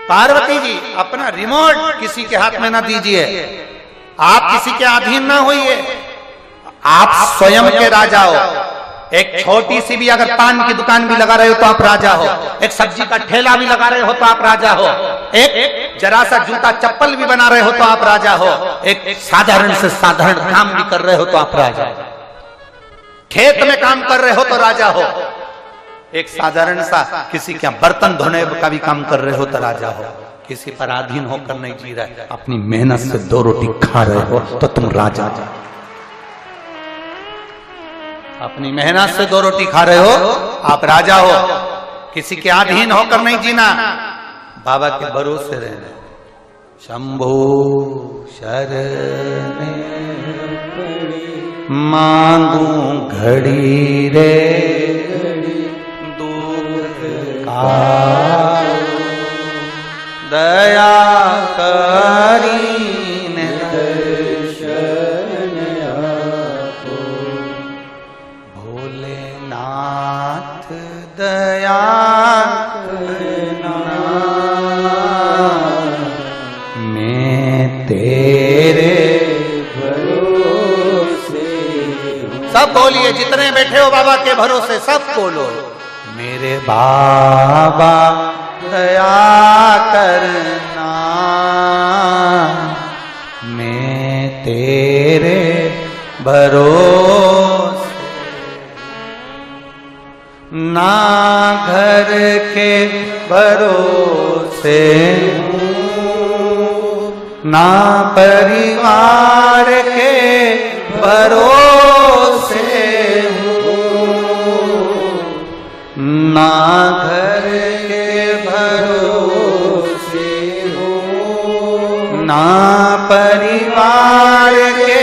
पार्वती जी अपना रिमोट किसी के हाथ में ना दीजिए, आप किसी के अधीन ना होइए, आप स्वयं के राजा हो। एक छोटी सी भी अगर पान की दुकान भी लगा रहे हो तो आप राजा हो, एक सब्जी का ठेला भी लगा रहे हो तो आप राजा हो, एक जरा सा जूता चप्पल भी बना रहे हो तो आप राजा हो, एक साधारण से साधारण काम भी कर रहे हो तो आप राजा हो, खेत में काम कर रहे हो तो राजा हो, एक साधारण सा किसी के बर्तन धोने का भी काम कर रहे हो तो राजा हो। किसी पर अधीन होकर नहीं जी रहे, अपनी मेहनत से 2 रोटी खा रहे हो तो तुम राजा हो। अपनी मेहनत से 2 रोटी खा रहे हो आप राजा हो। किसी के अधीन होकर नहीं जीना, बाबा के भरोसे रहना। शंभो शरण मांगू घड़ी रे दुख का दया करी दया करना, मैं तेरे भरोसे। सब बोलिए, जितने बैठे हो बाबा के भरोसे सब बोलो, मेरे बाबा दया करना, मैं तेरे भरोसे। ना घर के भरोसे हूँ, ना परिवार के भरोसे हूँ, ना घर के भरोसे हूँ, ना परिवार के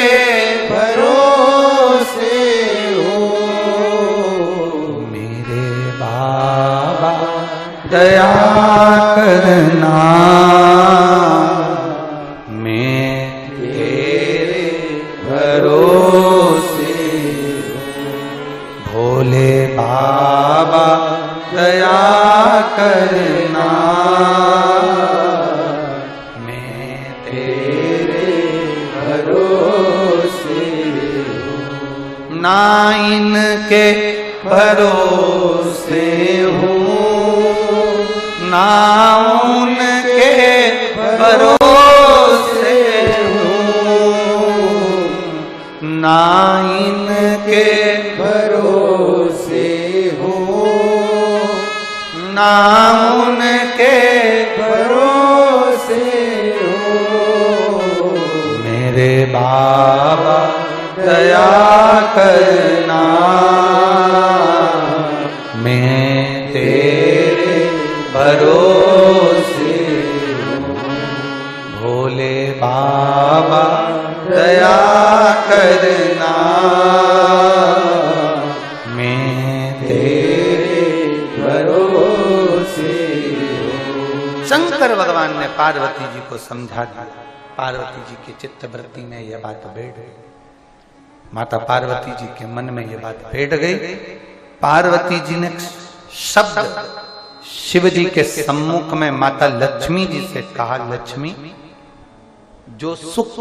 दया करना, मैं तेरे भरोसे भोले बाबा दया करना, मैं तेरे भरोसे ना इनके भरोसे हूँ, ना उनके भरोसे हूँ, ना इनके भरोसे हूँ, ना उनके भरोसे हूँ, मेरे बाबा दया करना, मैं तेरे भरोसे भोले बाबा दया करना, मैं तेरे भरोसे। शंकर भगवान ने पार्वती जी को समझा दिया। पार्वती जी के चित्त वृत्ति में यह बात बैठ गई, माता पार्वती जी के मन में यह बात बैठ गई। पार्वती जी ने शब्द शिव जी के सम्मुख में माता लक्ष्मी जी से कहा, लक्ष्मी जो सुख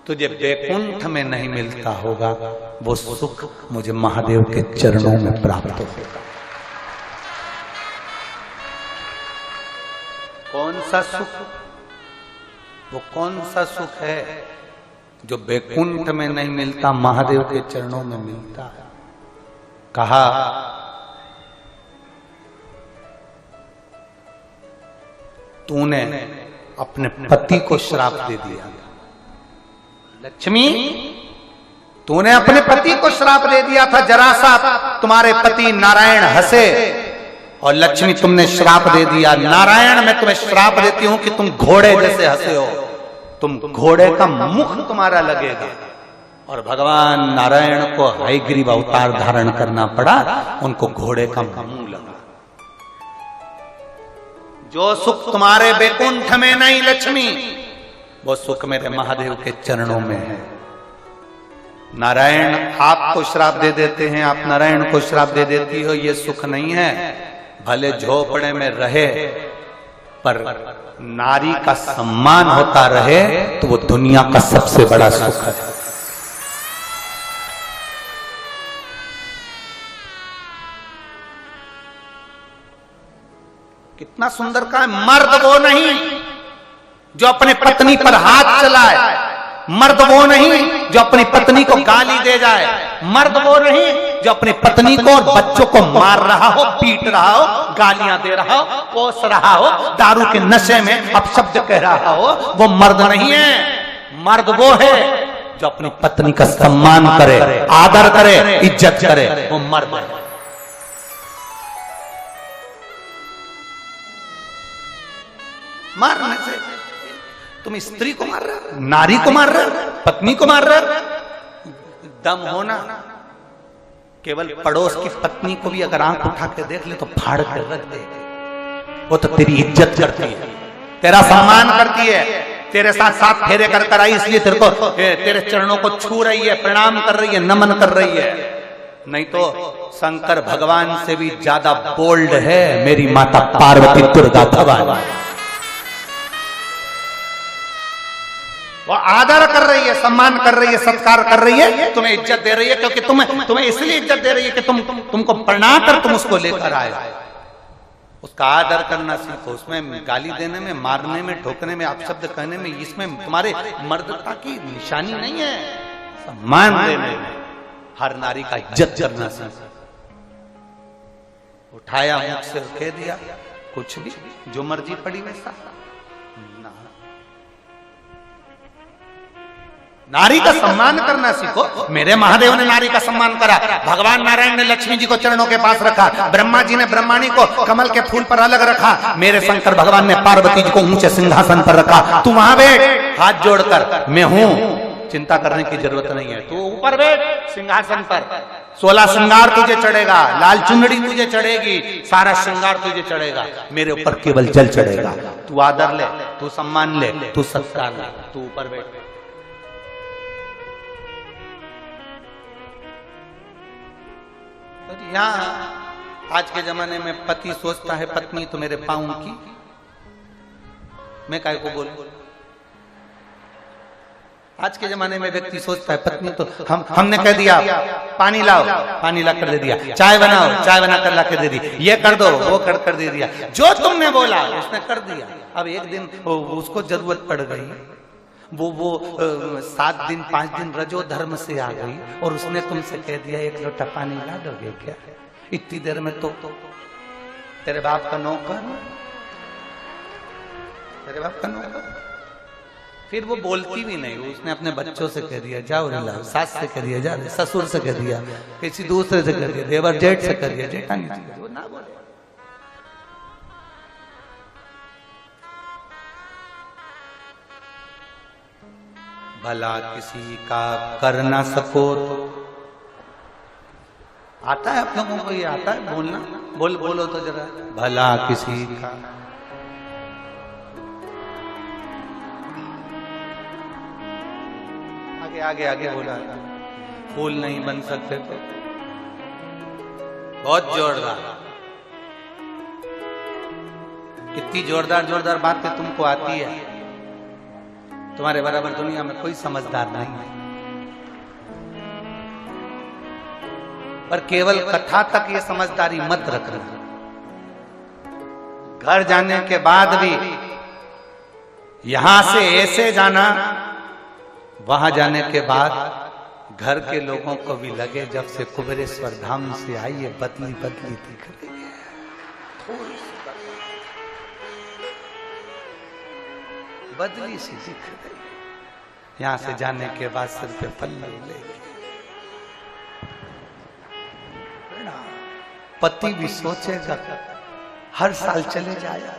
तुझे बैकुंठ में नहीं मिलता होगा वो सुख मुझे महादेव के चरणों में प्राप्त होगा। कौन सा सुख? वो कौन सा सुख है जो बैकुंठ में नहीं मिलता, महादेव के चरणों में मिलता है? कहा, तूने अपने पति को श्राप दे दिया। लक्ष्मी, तूने अपने पति को श्राप दे दिया था। जरा सा तुम्हारे पति नारायण हंसे और लक्ष्मी तुमने श्राप दे दिया। नारायण, मैं तुम्हें श्राप देती हूं कि तुम घोड़े जैसे हंसे हो, तुम घोड़े का मुख तुम्हारा लगेगा। और भगवान नारायण को हयग्रीव अवतार धारण करना पड़ा, उनको घोड़े का मुंह लगा। जो सुख तुम्हारे बैकुंठ में नहीं लक्ष्मी, वो सुख मेरे महादेव के चरणों में है। नारायण आपको श्राप दे देते हैं, आप नारायण को श्राप दे देती हो, ये सुख नहीं है। भले झोपड़े में रहे पर नारी का सम्मान होता रहे तो वो दुनिया का सबसे बड़ा सुख है। कितना सुंदर कहा है, मर्द वो नहीं जो अपने पत्नी पर हाथ चलाए, मर्द वो नहीं जो अपनी पत्नी को गाली दे जाए, मर्द वो नहीं जो अपनी पत्नी को और बच्चों को मार रहा हो, पीट रहा हो, गालियां दे रहा हो, कोस रहा हो, दारू के नशे में अपशब्द कह रहा हो, वो मर्द नहीं है। मर्द वो है जो अपनी पत्नी का सम्मान करे, आदर करे, इज्जत करे, वो मर्द है। मारने से तुम स्त्री को मार रहे हो, नारी को मार रहे हो, पत्नी को मार रहे हो। दम होना केवल पड़ोस की पत्नी को भी अगर आंख उठा के देख ले तो फाड़ के रख दे। वो तो तेरी इज्जत करती है, तेरा सम्मान करती है, तेरे साथ साथ फेरे कर कर आई इसलिए तेरे को, तेरे चरणों को छू रही है, प्रणाम कर रही है, नमन कर रही है। नहीं तो शंकर भगवान से भी ज्यादा बोल्ड है मेरी माता पार्वती दुर्गा भवानी। वो आदर कर रही है, सम्मान कर रही है, सत्कार कर रही है, तुम्हें इज्जत दे रही है, क्योंकि तुम्हें इसलिए इज्जत दे रही है कि तुमको प्रणाम कर तुम उसको लेकर आए। उसका आदर करना सीखो। उसमें गाली देने में, मारने में, ठोकने में, अपशब्द कहने में, इसमें तुम्हारे मर्दता की निशानी नहीं है। सम्मान देने में, हर नारी का इज्जत करना सीखो। उठाया मुख से कह दिया कुछ भी, जो मर्जी पड़ी वैसा। नारी का सम्मान करना सीखो। मेरे महादेव ने नारी का सम्मान करा, भगवान नारायण ने लक्ष्मी जी को चरणों के पास रखा, ब्रह्मा जी ने ब्रह्माणी को कमल के फूल पर अलग रखा, मेरे शंकर भगवान ने पार्वती जी को ऊंचे सिंहासन पर रखा। तू वहां बैठ हाथ जोड़कर, मैं हूं, चिंता करने की जरूरत नहीं है। तू ऊपर बैठ सिंहासन पर, 16 श्रृंगार तुझे चढ़ेगा, लाल चुनरी तुझे चढ़ेगी, सारा श्रृंगार तुझे चढ़ेगा, मेरे ऊपर केवल जल चढ़ेगा। तू आदर ले, तू सम्मान ले, तू सत्कार ले, तू ऊपर बैठ। यहाँ आज के जमाने में पति सोचता है पत्नी तो मेरे पाँव की, मैं काय को बोलूं। आज के जमाने में व्यक्ति सोचता है पत्नी तो हमने कह दिया पानी लाओ, पानी ला कर दे दिया, चाय बनाओ, चाय बना कर ला के दे दी, ये कर दो, वो कर दे दिया, जो तुमने बोला उसने कर दिया। अब एक दिन उसको जरूरत पड़ गई, वो 7 दिन 5 दिन रजो धर्म से आ गई और उसने तुमसे कह दिया 1 लोटा पानी ला दोगे क्या? इतनी देर में तो तेरे बाप का नौकर, तेरे बाप का नौकर। फिर वो बोलती भी नहीं, उसने अपने बच्चों से कह दिया जाओ लाओ, सास से कह दिया जा, ससुर से कह दिया, किसी दूसरे से कह दिया, देवर जेठ से कह दिया, जेठानी वो ना बोले। भला किसी का कर ना सको तो आता है आप लोगों को, ये आता है बोलना? बोलो तो जरा, भला किसी का आगे बोला, फूल नहीं बन सकते तो बहुत जोरदार, कितनी जोरदार बातें तुमको आती है, तुम्हारे बराबर दुनिया में कोई समझदार नहीं है। पर केवल कथा तक ये समझदारी मत रखना, घर जाने के बाद भी यहां से ऐसे जाना, वहां जाने के बाद घर के लोगों को भी लगे जब से कुबेरेश्वर धाम से आई है बदली दिख रही है, थोड़ी सी बदली सी दिख रही है। यहां से जाने के बाद सिर पे पल्लू लेके पति भी सोचेगा हर साल चले जाया।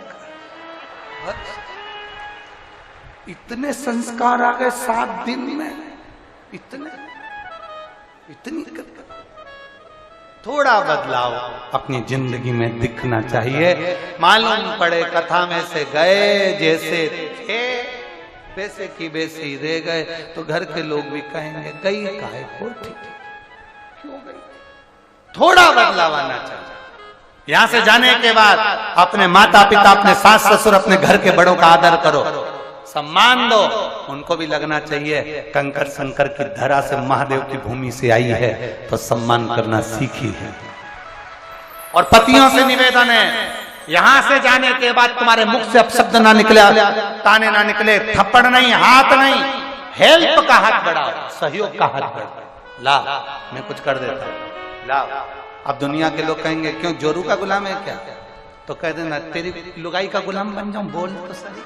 इतने संस्कार आ गए 7 दिन में, इतनी थोड़ा बदलाव अपनी जिंदगी में दिखना चाहिए। मालूम पड़े कथा में से गए जैसे थे वैसे की वैसे ही रह गए, तो घर के लोग भी कहेंगे गई काहे को, ठीक क्यों गई? थोड़ा बदलाव आना चाहिए। यहां से जाने के बाद अपने माता पिता, अपने सास ससुर, अपने घर के बड़ों का आदर करो, सम्मान दो। उनको भी लगना चाहिए कंकर संकर की धरा से, महादेव की भूमि से आई है, तो सम्मान करना सीखी है। और पतियों से निवेदन है, यहां से जाने के बाद तुम्हारे मुख से अपशब्द ना निकले, ताने ना निकले, थप्पड़ नहीं, हाथ नहीं, हेल्प का हाथ बढ़ाओ, सहयोग का हाथ बढ़ाओ। ला मैं कुछ कर देता हूं, ला। अब दुनिया के लोग कहेंगे क्यों जोरू का गुलाम है क्या? तो कह देना तेरी लुगाई का गुलाम बन जाऊं, बोल तो सही,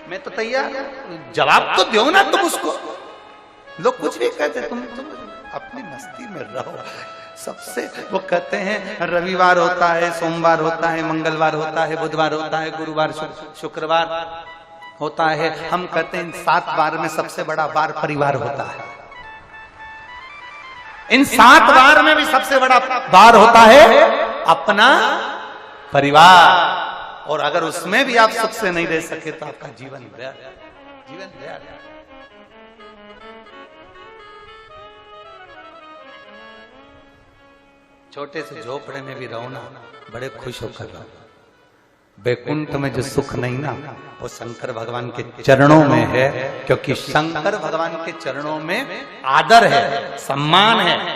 मैं तो तैयार। जवाब तो दो ना तुम उसको। लोग कुछ भी कहते, तुम अपनी मस्ती में रहो। सबसे वो कहते हैं रविवार होता है, सोमवार होता है, मंगलवार होता है, बुधवार होता है, गुरुवार शुक्रवार होता है। हम कहते हैं 7 वार में सबसे बड़ा वार परिवार होता है। इन 7 वार में भी सबसे बड़ा वार होता है अपना परिवार। और अगर उसमें भी आप सुख से नहीं रह सके तो आपका जीवन व्यर्थ, जीवन व्यर्थ। छोटे से झोपड़े में भी रहो ना, बड़े खुश होकर रहो। बैकुंठ में जो सुख नहीं ना, वो शंकर भगवान के चरणों में है, क्योंकि शंकर भगवान के चरणों में आदर है, सम्मान है।